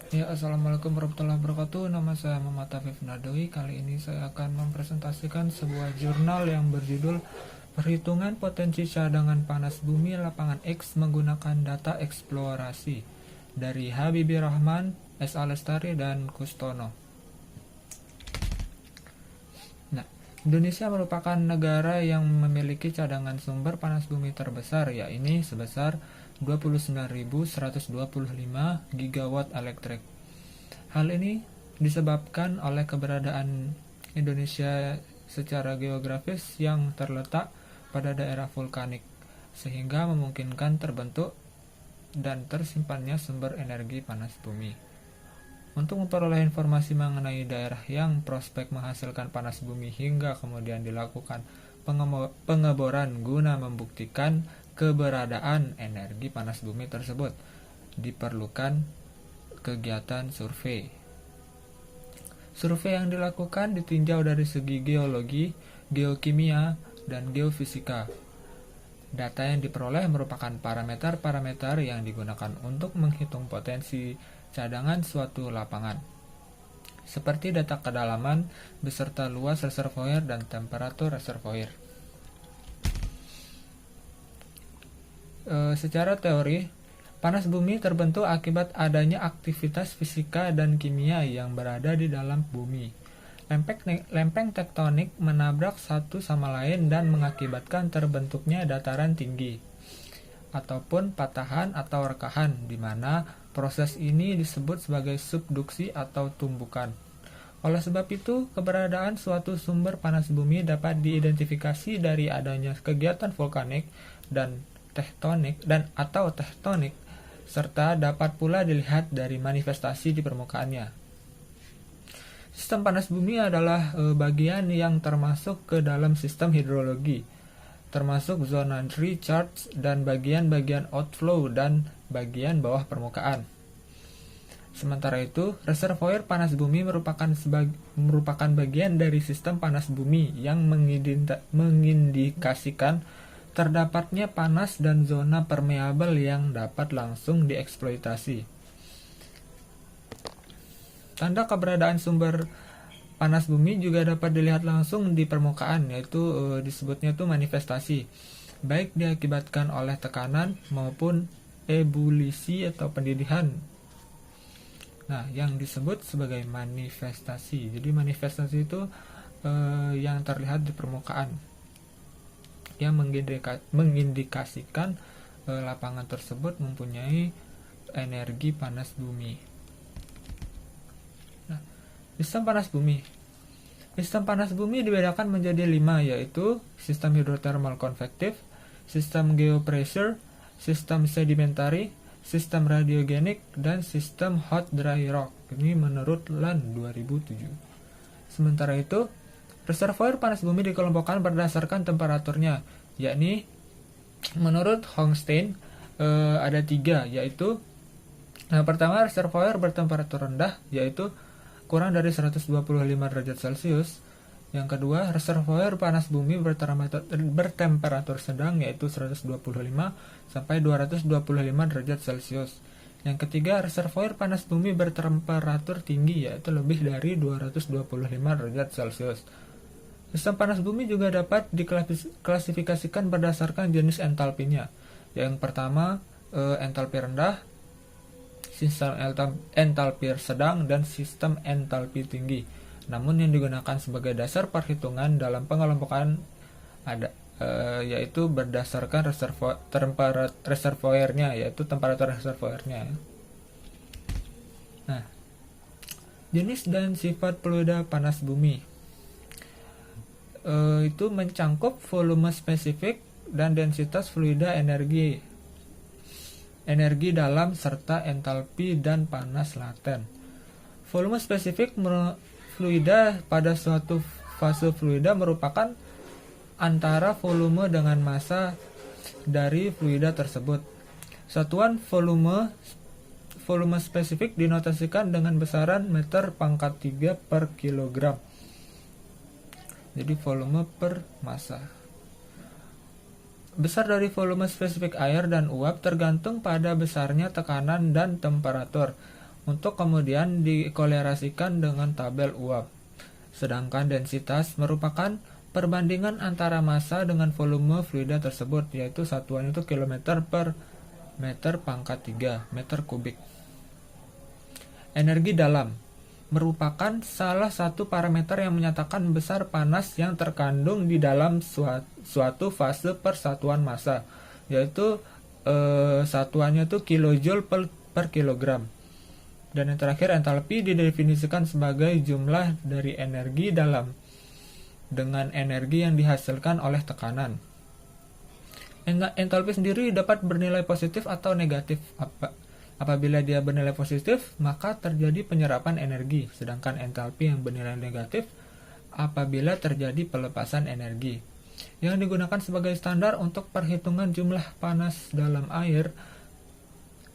Ya, Assalamualaikum warahmatullahi wabarakatuh. Nama saya Muhammad Afif Nadawi. Kali ini saya akan mempresentasikan sebuah jurnal yang berjudul Perhitungan Potensi Cadangan Panas Bumi Lapangan X Menggunakan Data Eksplorasi dari Habibie Rahman, S. Alestari, dan Kustono. Nah, Indonesia merupakan negara yang memiliki cadangan sumber panas bumi terbesar, yakni sebesar 29.125 gigawatt elektrik. Hal ini disebabkan oleh keberadaan Indonesia secara geografis yang terletak pada daerah vulkanik, sehingga memungkinkan terbentuk dan tersimpannya sumber energi panas bumi. Untuk memperoleh informasi mengenai daerah yang prospek menghasilkan panas bumi hingga kemudian dilakukan pengeboran guna membuktikan keberadaan energi panas bumi tersebut, diperlukan kegiatan survei. Survei yang dilakukan ditinjau dari segi geologi, geokimia, dan geofisika. Data yang diperoleh merupakan parameter-parameter yang digunakan untuk menghitung potensi cadangan suatu lapangan, seperti data kedalaman beserta luas reservoir dan temperatur reservoir. Secara teori, panas bumi terbentuk akibat adanya aktivitas fisika dan kimia yang berada di dalam bumi. Lempeng tektonik menabrak satu sama lain dan mengakibatkan terbentuknya dataran tinggi, ataupun patahan atau rekahan, di mana proses ini disebut sebagai subduksi atau tumbukan. Oleh sebab itu, keberadaan suatu sumber panas bumi dapat diidentifikasi dari adanya kegiatan vulkanik dan tektonik, serta dapat pula dilihat dari manifestasi di permukaannya. Sistem panas bumi adalah bagian yang termasuk ke dalam sistem hidrologi, termasuk zona recharge dan bagian-bagian outflow dan bagian bawah permukaan. Sementara itu, reservoir panas bumi merupakan bagian dari sistem panas bumi yang mengindikasikan terdapatnya panas dan zona permeabel yang dapat langsung dieksploitasi. Tanda keberadaan sumber panas bumi juga dapat dilihat langsung di permukaan, yaitu disebutnya itu manifestasi, baik diakibatkan oleh tekanan maupun ebulisi atau pendidih. Nah, yang disebut sebagai manifestasi. Jadi manifestasi itu yang terlihat di permukaan, yang mengindikasikan lapangan tersebut mempunyai energi panas bumi. Nah, sistem panas bumi. Sistem panas bumi dibedakan menjadi 5, yaitu sistem hidrotermal konvektif, sistem geopressure, sistem sedimentary, sistem radiogenik, dan sistem hot dry rock. Ini menurut LAN 2007. Sementara itu, reservoir panas bumi dikelompokkan berdasarkan temperaturnya, yakni menurut Hochstein ada 3, yaitu pertama, reservoir bertemperatur rendah, yaitu kurang dari 125 derajat Celcius. Yang kedua, reservoir panas bumi bertemperatur sedang, yaitu 125 sampai 225 derajat Celcius. Yang ketiga, reservoir panas bumi bertemperatur tinggi, yaitu lebih dari 225 derajat Celcius. Sistem panas bumi juga dapat diklasifikasikan berdasarkan jenis entalpinya. Yang pertama, entalpi rendah, sistem entalpi sedang, dan sistem entalpi tinggi. Namun yang digunakan sebagai dasar perhitungan dalam pengelompokan yaitu berdasarkan reservoirnya, yaitu temperatur reservoirnya. Nah, jenis dan sifat fluida panas bumi itu mencangkup volume spesifik dan densitas fluida energi dalam serta entalpi dan panas laten. Volume spesifik fluida pada suatu fase fluida merupakan antara volume dengan massa dari fluida tersebut. Satuan volume spesifik dinotasikan dengan besaran meter pangkat 3 per kilogram. Jadi volume per massa. Besar dari volume spesifik air dan uap tergantung pada besarnya tekanan dan temperatur. untuk kemudian dikolerasikan dengan tabel uap. Sedangkan densitas merupakan perbandingan antara massa dengan volume fluida tersebut, yaitu satuan itu kilometer per meter pangkat 3 meter kubik. Energi dalam merupakan salah satu parameter yang menyatakan besar panas yang terkandung di dalam suatu fase persatuan massa, yaitu satuannya itu kilojoule per kilogram. Dan yang terakhir, entalpi didefinisikan sebagai jumlah dari energi dalam dengan energi yang dihasilkan oleh tekanan. Entalpi sendiri dapat bernilai positif atau negatif. Apabila dia bernilai positif, maka terjadi penyerapan energi, sedangkan entalpi yang bernilai negatif apabila terjadi pelepasan energi. Yang digunakan sebagai standar untuk perhitungan jumlah panas dalam air,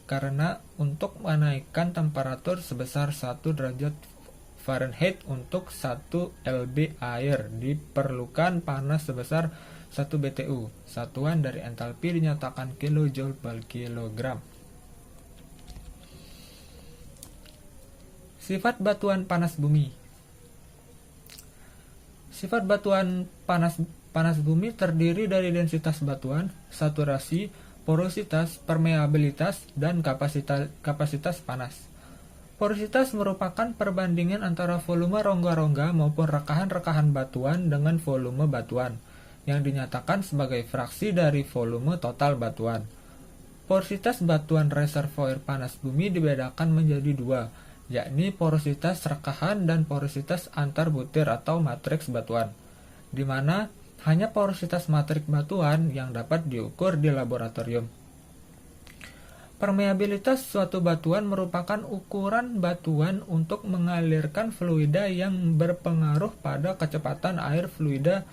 karena untuk menaikkan temperatur sebesar 1 derajat Fahrenheit untuk 1 lb air diperlukan panas sebesar 1 BTU. Satuan dari entalpi dinyatakan kilojoule per kilogram. Sifat batuan panas bumi. Sifat batuan panas bumi terdiri dari densitas batuan, saturasi, porositas, permeabilitas, dan kapasitas panas. Porositas merupakan perbandingan antara volume rongga-rongga maupun rekahan-rekahan batuan dengan volume batuan, yang dinyatakan sebagai fraksi dari volume total batuan. Porositas batuan reservoir panas bumi dibedakan menjadi dua, yakni porositas rekahan dan porositas antar butir atau matriks batuan, di mana hanya porositas matriks batuan yang dapat diukur di laboratorium. Permeabilitas suatu batuan merupakan ukuran batuan untuk mengalirkan fluida yang berpengaruh pada kecepatan air fluida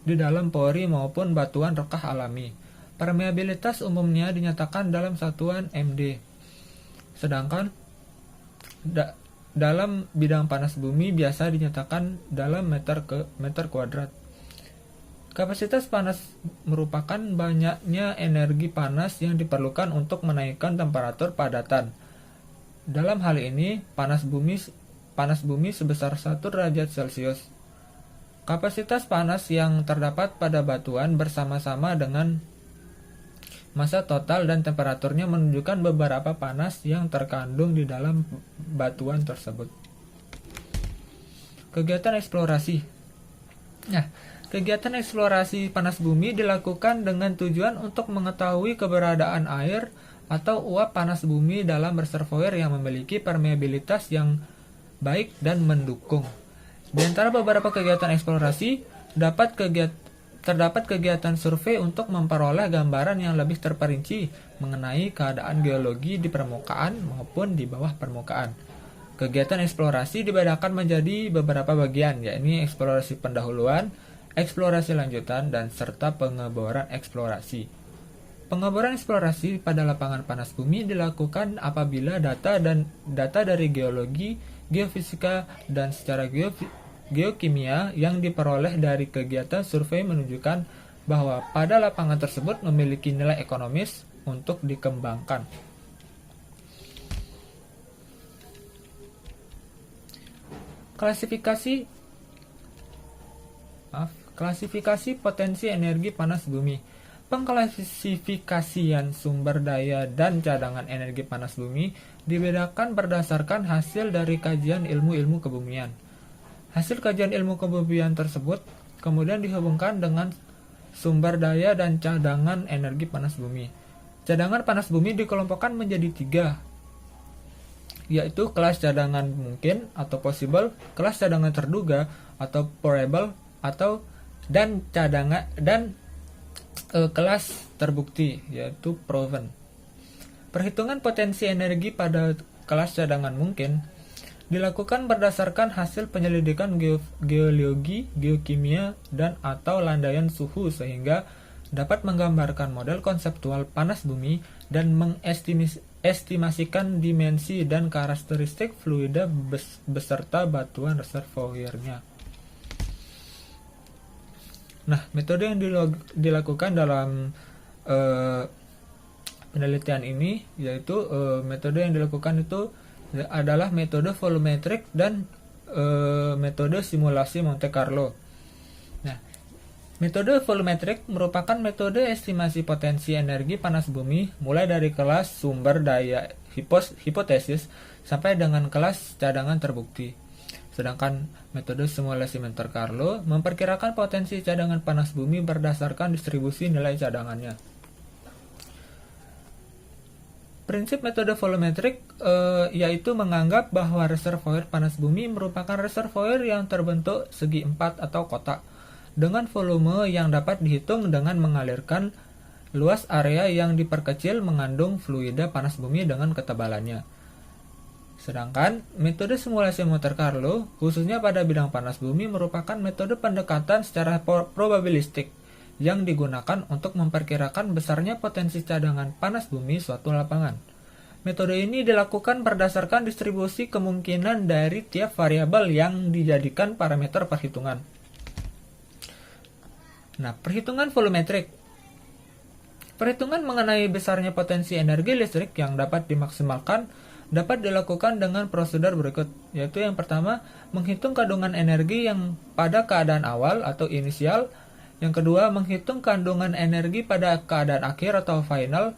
di dalam pori maupun batuan rekah alami. Permeabilitas umumnya dinyatakan dalam satuan MD. Sedangkan dalam bidang panas bumi biasa dinyatakan dalam meter kuadrat. Kapasitas panas merupakan banyaknya energi panas yang diperlukan untuk menaikkan temperatur padatan. Dalam hal ini, panas bumi sebesar 1 derajat Celcius. Kapasitas panas yang terdapat pada batuan bersama-sama dengan massa total dan temperaturnya menunjukkan beberapa panas yang terkandung di dalam batuan tersebut. Kegiatan eksplorasi. Kegiatan eksplorasi panas bumi dilakukan dengan tujuan untuk mengetahui keberadaan air atau uap panas bumi dalam reservoir yang memiliki permeabilitas yang baik dan mendukung. Di antara beberapa kegiatan eksplorasi, terdapat kegiatan survei untuk memperoleh gambaran yang lebih terperinci mengenai keadaan geologi di permukaan maupun di bawah permukaan. Kegiatan eksplorasi dibedakan menjadi beberapa bagian, yakni eksplorasi pendahuluan, eksplorasi lanjutan, dan serta pengeboran eksplorasi. Pengeboran eksplorasi pada lapangan panas bumi dilakukan apabila data dari geologi, geofisika, dan secara geokimia yang diperoleh dari kegiatan survei menunjukkan bahwa pada lapangan tersebut memiliki nilai ekonomis untuk dikembangkan. Klasifikasi potensi energi panas bumi. Pengklasifikasian sumber daya dan cadangan energi panas bumi dibedakan berdasarkan hasil dari kajian ilmu-ilmu kebumian. Hasil kajian ilmu kebumian tersebut kemudian dihubungkan dengan sumber daya dan cadangan energi panas bumi. Cadangan panas bumi dikelompokkan menjadi 3, yaitu kelas cadangan mungkin atau possible, kelas cadangan terduga atau probable, dan kelas terbukti yaitu proven. Perhitungan potensi energi pada kelas cadangan mungkin dilakukan berdasarkan hasil penyelidikan geologi, geokimia, dan atau landaian suhu sehingga dapat menggambarkan model konseptual panas bumi dan mengestimasikan dimensi dan karakteristik fluida beserta batuan reservoirnya. Nah, metode yang dilakukan dalam penelitian ini yaitu metode yang dilakukan itu adalah metode volumetrik dan metode simulasi Monte Carlo. Nah, metode volumetrik merupakan metode estimasi potensi energi panas bumi mulai dari kelas sumber daya hipotesis sampai dengan kelas cadangan terbukti. Sedangkan metode simulasi Monte Carlo memperkirakan potensi cadangan panas bumi berdasarkan distribusi nilai cadangannya. Prinsip metode volumetrik yaitu menganggap bahwa reservoir panas bumi merupakan reservoir yang terbentuk segi empat atau kotak dengan volume yang dapat dihitung dengan mengalirkan luas area yang diperkecil mengandung fluida panas bumi dengan ketebalannya. Sedangkan metode simulasi Monte Carlo khususnya pada bidang panas bumi merupakan metode pendekatan secara probabilistik yang digunakan untuk memperkirakan besarnya potensi cadangan panas bumi suatu lapangan. Metode ini dilakukan berdasarkan distribusi kemungkinan dari tiap variabel yang dijadikan parameter perhitungan. Nah, perhitungan volumetrik. Perhitungan mengenai besarnya potensi energi listrik yang dapat dimaksimalkan dapat dilakukan dengan prosedur berikut, yaitu yang pertama, menghitung kandungan energi yang pada keadaan awal atau inisial. Yang kedua, menghitung kandungan energi pada keadaan akhir atau final.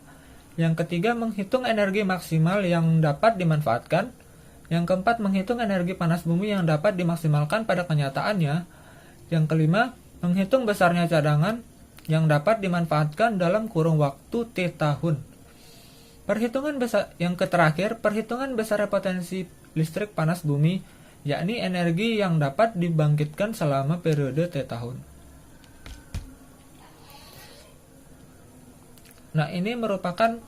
Yang ketiga, menghitung energi maksimal yang dapat dimanfaatkan. Yang keempat, menghitung energi panas bumi yang dapat dimaksimalkan pada kenyataannya. Yang kelima, menghitung besarnya cadangan yang dapat dimanfaatkan dalam kurun waktu T tahun. Perhitungan besar yang terakhir, perhitungan besar potensi listrik panas bumi, yakni energi yang dapat dibangkitkan selama periode T tahun. Nah, ini merupakan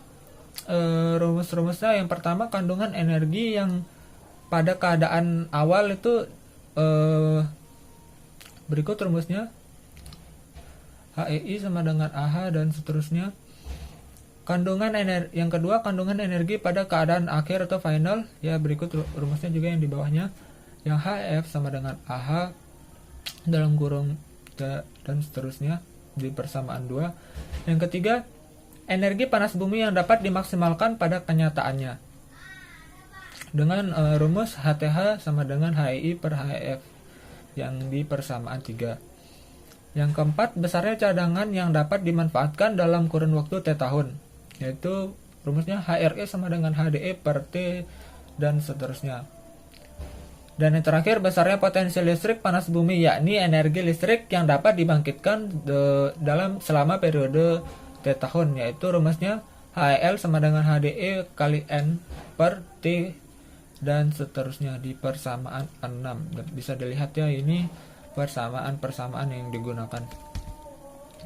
rumus-rumusnya. Yang pertama, kandungan energi yang pada keadaan awal itu berikut rumusnya. HEI sama dengan AH dan seterusnya. Yang kedua, kandungan energi pada keadaan akhir atau final, ya berikut rumusnya juga yang di bawahnya. Yang HF sama dengan AH dalam kurung dan seterusnya di persamaan 2. Yang ketiga, energi panas bumi yang dapat dimaksimalkan pada kenyataannya dengan rumus HTH sama dengan HEI per HEF yang di persamaan 3. Yang keempat, besarnya cadangan yang dapat dimanfaatkan dalam kurun waktu T tahun, yaitu rumusnya HRE sama dengan HDE per T dan seterusnya. Dan yang terakhir, besarnya potensi listrik panas bumi, yakni energi listrik yang dapat dibangkitkan selama periode T tahun, yaitu rumusnya HEL sama dengan HDE kali N per T dan seterusnya di persamaan 6. Dan bisa dilihat ya, ini persamaan yang digunakan.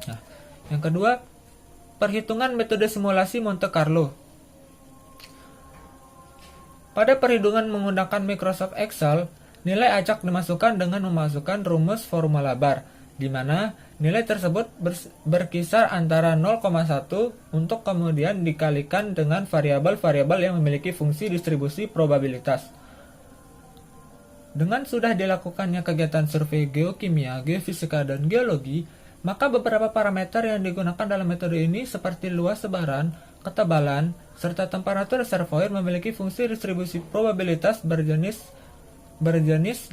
Nah, yang kedua, perhitungan metode simulasi Monte Carlo. Pada perhitungan menggunakan Microsoft Excel, nilai acak dimasukkan dengan memasukkan rumus formula bar, di mana nilai tersebut berkisar antara 0,1 untuk kemudian dikalikan dengan variabel-variabel yang memiliki fungsi distribusi probabilitas. Dengan sudah dilakukannya kegiatan survei geokimia, geofisika, dan geologi, maka beberapa parameter yang digunakan dalam metode ini seperti luas sebaran, ketebalan, serta temperatur reservoir memiliki fungsi distribusi probabilitas berjenis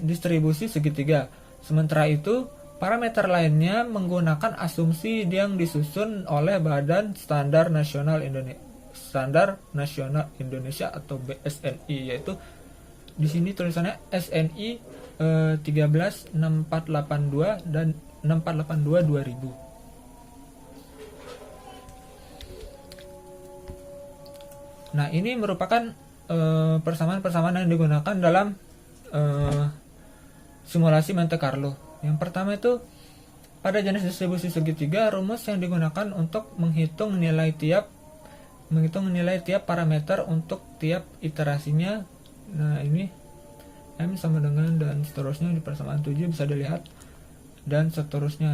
distribusi segitiga. Sementara itu, parameter lainnya menggunakan asumsi yang disusun oleh Badan Standar Nasional Indonesia atau BSNI, yaitu di sini tulisannya SNI 136482 dan 6482 2000. Nah, ini merupakan persamaan-persamaan yang digunakan dalam simulasi Monte Carlo. Yang pertama itu, pada jenis distribusi segitiga, rumus yang digunakan untuk menghitung nilai tiap parameter untuk tiap iterasinya. Nah, ini M sama dengan dan seterusnya di persamaan 7 bisa dilihat dan seterusnya.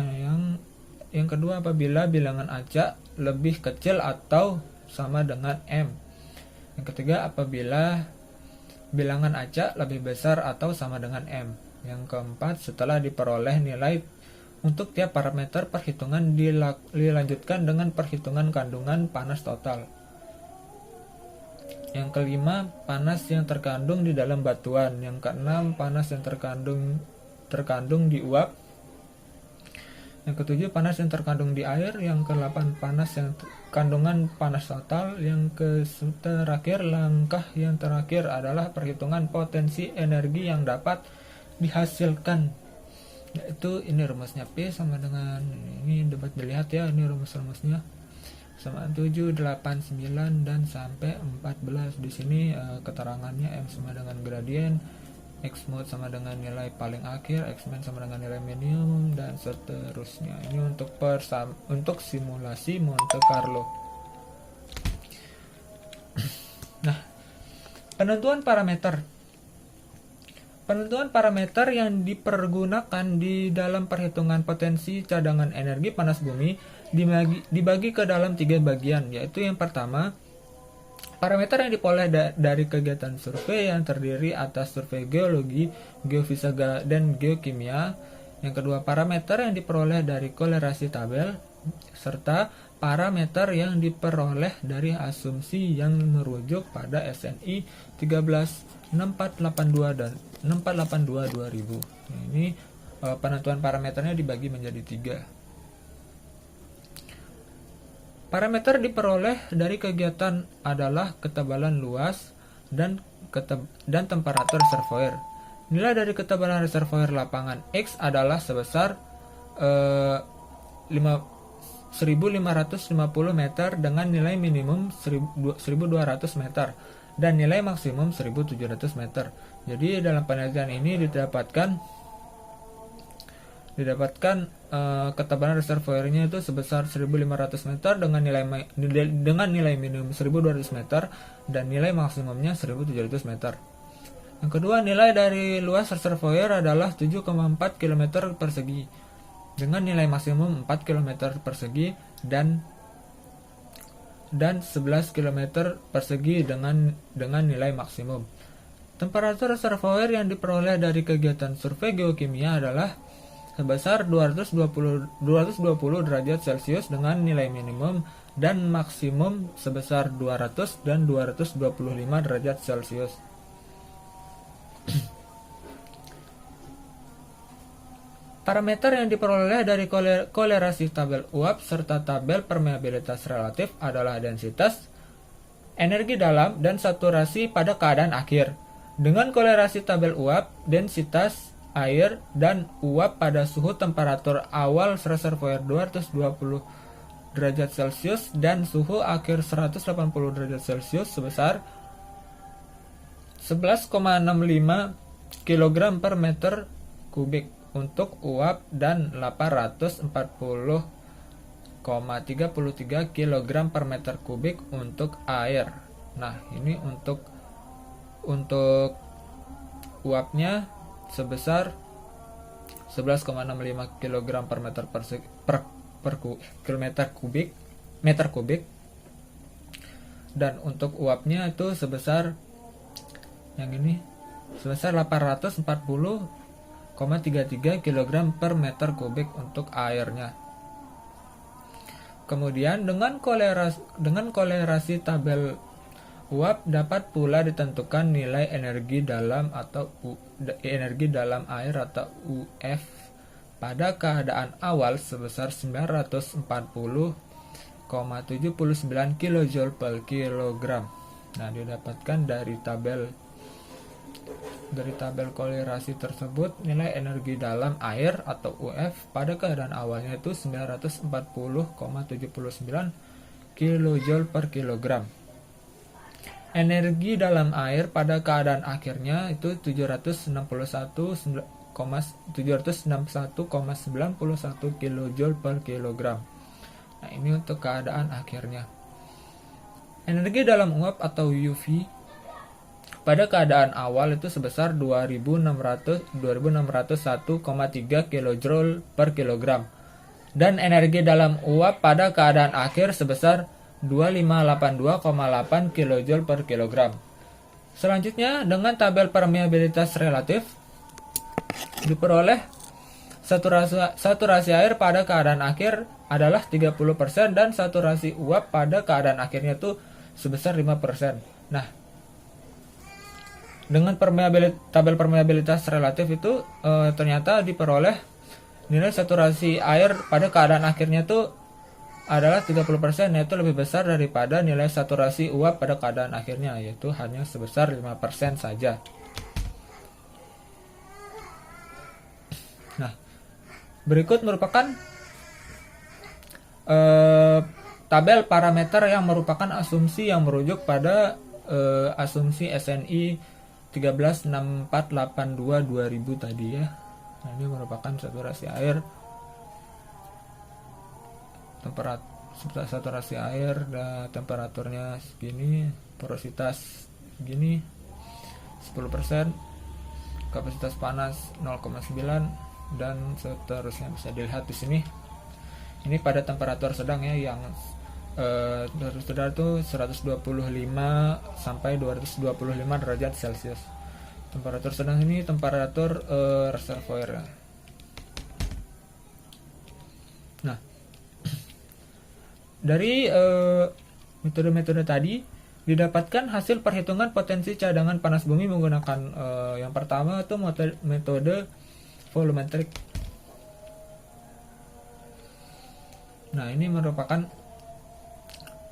Yang kedua, apabila bilangan acak lebih kecil atau sama dengan M. Yang ketiga, apabila bilangan acak lebih besar atau sama dengan M. Yang keempat, setelah diperoleh nilai untuk tiap parameter perhitungan dilanjutkan dengan perhitungan kandungan panas total. Yang kelima, panas yang terkandung di dalam batuan. Yang keenam, panas yang terkandung di uap. Yang ketujuh, panas yang terkandung di air. Yang kedelapan, panas yang kandungan panas total. Yang terakhir, langkah yang terakhir adalah perhitungan potensi energi yang dapat dihasilkan, yaitu ini rumusnya P sama dengan ini dapat dilihat ya, ini rumus-rumusnya sama 7, 8, 9 dan sampai 14. Di sini keterangannya M sama dengan gradien, X mod sama dengan nilai paling akhir, X min sama dengan nilai minimum dan seterusnya. Ini untuk simulasi Monte Carlo. Nah, penentuan parameter yang dipergunakan di dalam perhitungan potensi cadangan energi panas bumi dibagi ke dalam 3 bagian, yaitu yang pertama, parameter yang diperoleh dari kegiatan survei yang terdiri atas survei geologi, geofisika, dan geokimia. Yang kedua, parameter yang diperoleh dari kolerasi tabel, serta parameter yang diperoleh dari asumsi yang merujuk pada SNI 136482 dan 6482-2000. Ini penentuan parameternya dibagi menjadi 3. Parameter diperoleh dari kegiatan adalah ketebalan luas dan temperatur reservoir. Nilai dari ketebalan reservoir lapangan X adalah sebesar 1550 meter dengan nilai minimum 1200 meter dan nilai maksimum 1700 meter. Jadi dalam penelitian ini didapatkan ketebalan reservoirnya itu sebesar 1500 meter dengan nilai minimum 1200 meter dan nilai maksimumnya 1700 meter. Yang kedua, nilai dari luas reservoir adalah 7,4 km persegi dengan nilai maksimum 4 km persegi dan 11 km persegi dengan nilai maksimum. Temperatur reservoir yang diperoleh dari kegiatan survei geokimia adalah sebesar 220 derajat Celcius dengan nilai minimum dan maksimum sebesar 200 dan 225 derajat Celcius. Parameter yang diperoleh dari kolerasi tabel uap serta tabel permeabilitas relatif adalah densitas, energi dalam, dan saturasi pada keadaan akhir. Dengan kolerasi tabel uap, densitas air dan uap pada suhu temperatur awal reservoir 220 derajat Celcius dan suhu akhir 180 derajat Celcius sebesar 11,65 kg per meter kubik untuk uap dan 840,33 kg per meter kubik untuk air. Nah, ini untuk uapnya sebesar 11,65 kg per meter meter kubik dan untuk uapnya itu sebesar yang ini sebesar 840,33 kg per meter kubik untuk airnya. Kemudian dengan kolerasi tabel uap dapat pula ditentukan nilai energi dalam air atau UF pada keadaan awal sebesar 940,79 kJ per kilogram. Nah, didapatkan dari tabel kolerasi tersebut nilai energi dalam air atau UF pada keadaan awalnya itu 940,79 kJ per kilogram. Energi dalam air pada keadaan akhirnya itu 761,91 kJ per kilogram. Nah, ini untuk keadaan akhirnya. Energi dalam uap atau UV pada keadaan awal itu sebesar 2601,3 kJ per kilogram. Dan energi dalam uap pada keadaan akhir sebesar 2582,8 kJ per kilogram. Selanjutnya, dengan tabel permeabilitas relatif diperoleh saturasi air pada keadaan akhir adalah 30% dan saturasi uap pada keadaan akhirnya itu sebesar 5%. Nah, dengan tabel permeabilitas relatif itu ternyata diperoleh nilai saturasi air pada keadaan akhirnya tuh adalah 30%, yaitu lebih besar daripada nilai saturasi uap pada keadaan akhirnya, yaitu hanya sebesar 5% saja. Nah, berikut merupakan tabel parameter yang merupakan asumsi yang merujuk pada asumsi SNI 136482-2000 tadi ya. Nah, ini merupakan saturasi air, saturasi air dan temperaturnya segini, porositas segini 10%, kapasitas panas 0,9 dan seterusnya. Bisa dilihat di sini. Ini pada temperatur sedang ya, yang temperatur sedang itu 125 sampai 225 derajat Celcius. Temperatur sedang ini temperatur reservoir. Nah, dari metode-metode tadi didapatkan hasil perhitungan potensi cadangan panas bumi menggunakan yang pertama itu metode volumetric. Nah, ini merupakan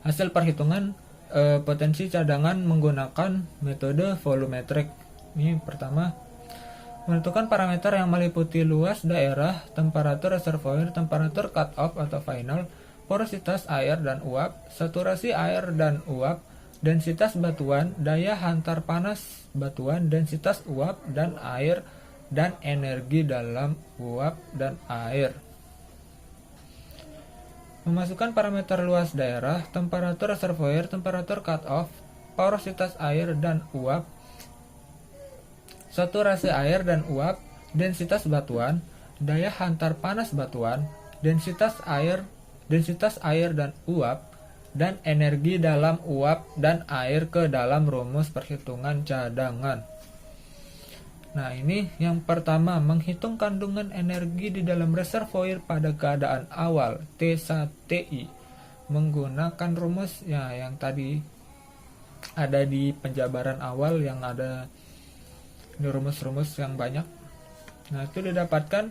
hasil perhitungan potensi cadangan menggunakan metode volumetric. Ini pertama, menentukan parameter yang meliputi luas daerah, temperatur reservoir, temperatur cut-off atau final, porositas air dan uap, saturasi air dan uap, densitas batuan, daya hantar panas batuan, densitas uap dan air, dan energi dalam uap dan air. Memasukkan parameter luas daerah, temperatur reservoir, temperatur cut-off, porositas air dan uap, saturasi air dan uap, densitas batuan, daya hantar panas batuan, densitas air dan uap, dan energi dalam uap dan air ke dalam rumus perhitungan cadangan. Nah, ini yang pertama, menghitung kandungan energi di dalam reservoir pada keadaan awal T1TI menggunakan rumus ya yang tadi ada di penjabaran awal, yang ada di rumus-rumus yang banyak. Nah, itu didapatkan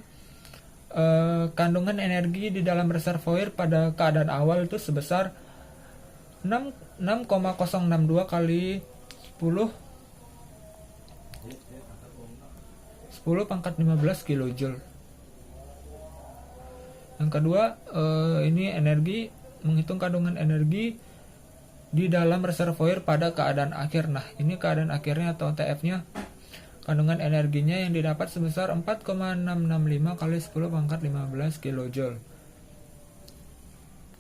kandungan energi di dalam reservoir pada keadaan awal itu sebesar 6,062 kali 10 pangkat 15 kilojoule. Yang kedua, ini energi, menghitung kandungan energi di dalam reservoir pada keadaan akhir. Nah, ini keadaan akhirnya atau TF-nya, kandungan energinya yang didapat sebesar 4,665 kali 10 pangkat 15 kilojoule.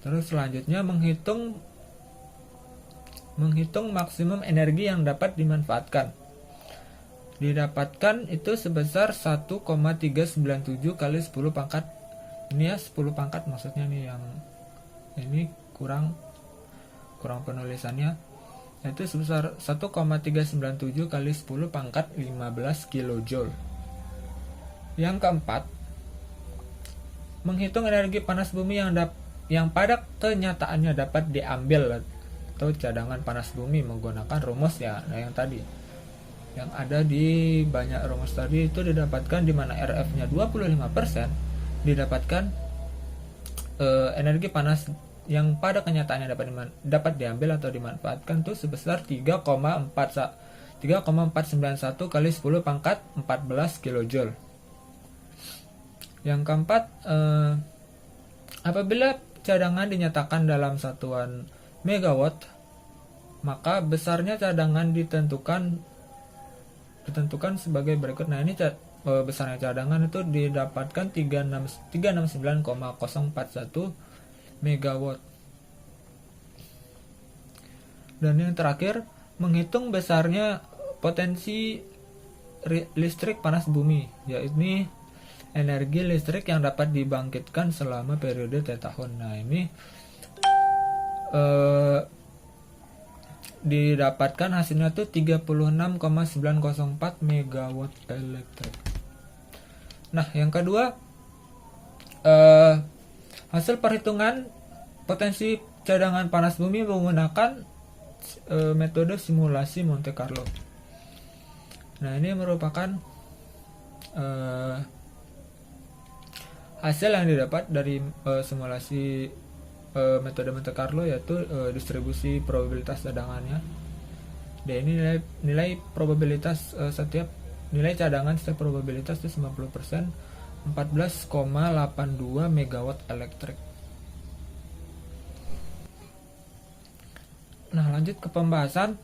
Terus selanjutnya menghitung maksimum energi yang dapat dimanfaatkan. Didapatkan itu sebesar 1,397 kali 10 pangkat. Ini ya 10 pangkat maksudnya nih, yang ini kurang penulisannya. Itu sebesar 1,397 kali 10 pangkat 15 kilojoule. Yang keempat, menghitung energi panas bumi yang pada kenyataannya dapat diambil atau cadangan panas bumi menggunakan rumus ya, nah yang tadi yang ada di banyak rumus tadi itu didapatkan, di mana RF-nya 25%, didapatkan energi panas yang pada kenyataannya dapat diambil atau dimanfaatkan tuh sebesar 3,491 kali 10 pangkat 14 kilojoule. Yang keempat, apabila cadangan dinyatakan dalam satuan megawatt, maka besarnya cadangan ditentukan sebagai berikut. Nah, ini besarnya cadangan itu didapatkan 369,041 megawatt. Dan yang terakhir, menghitung besarnya potensi listrik panas bumi, yaitu energi listrik yang dapat dibangkitkan selama periode T tahun. Nah, ini didapatkan hasilnya tuh 36,904 megawatt elektrik. Nah, yang kedua, hasil perhitungan potensi cadangan panas bumi menggunakan metode simulasi Monte Carlo. Nah, ini merupakan hasil yang didapat dari simulasi metode Monte Carlo, yaitu distribusi probabilitas cadangannya. Dan ini nilai probabilitas nilai cadangan setiap probabilitas itu 90%, 14,82 megawatt elektrik. Nah, lanjut ke pembahasan.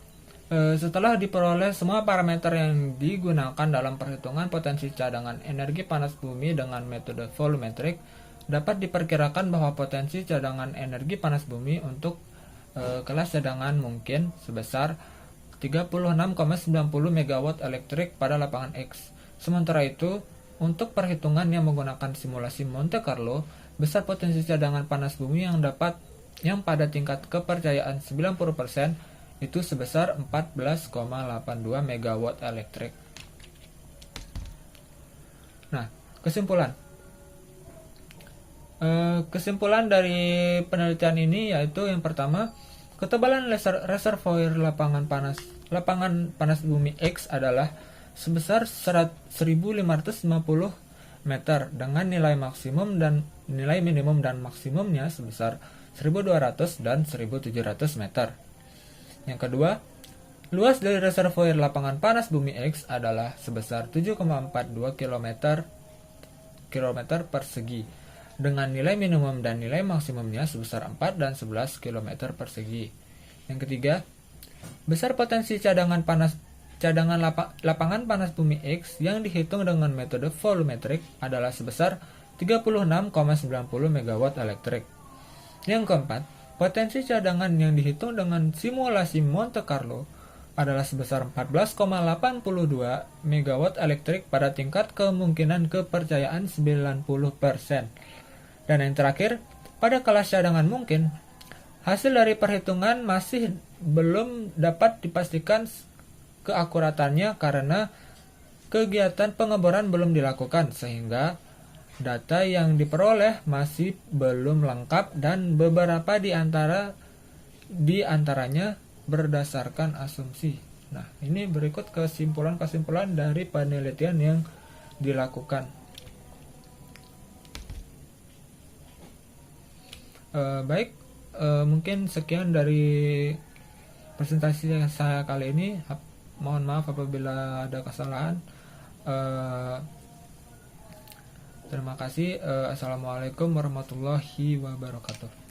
Setelah diperoleh semua parameter yang digunakan dalam perhitungan potensi cadangan energi panas bumi dengan metode volumetric, dapat diperkirakan bahwa potensi cadangan energi panas bumi untuk kelas cadangan mungkin sebesar 36,90 megawatt elektrik pada lapangan X. Sementara itu, untuk perhitungan yang menggunakan simulasi Monte Carlo, besar potensi cadangan panas bumi yang pada tingkat kepercayaan 90% itu sebesar 14,82 megawatt elektrik. Nah, kesimpulan dari penelitian ini yaitu yang pertama, ketebalan reservoir lapangan panas bumi X adalah sebesar 1550 meter dengan nilai maksimum dan nilai minimum dan maksimumnya sebesar 1200 dan 1700 meter. Yang kedua, luas dari reservoir lapangan panas bumi X adalah sebesar 7,42 km persegi dengan nilai minimum dan nilai maksimumnya sebesar 4 dan 11 km persegi. Yang ketiga, besar potensi cadangan lapangan panas bumi X yang dihitung dengan metode volumetric adalah sebesar 36,90 megawatt elektrik. Yang keempat, potensi cadangan yang dihitung dengan simulasi Monte Carlo adalah sebesar 14,82 megawatt elektrik pada tingkat kemungkinan kepercayaan 90%. Dan yang terakhir, pada kelas cadangan mungkin, hasil dari perhitungan masih belum dapat dipastikan keakuratannya karena kegiatan pengeboran belum dilakukan, sehingga data yang diperoleh masih belum lengkap dan beberapa di antaranya berdasarkan asumsi. Nah, ini berikut kesimpulan-kesimpulan dari penelitian yang dilakukan. Mungkin sekian dari presentasi saya kali ini. Mohon maaf apabila ada kesalahan. Terima kasih. Assalamualaikum warahmatullahi wabarakatuh.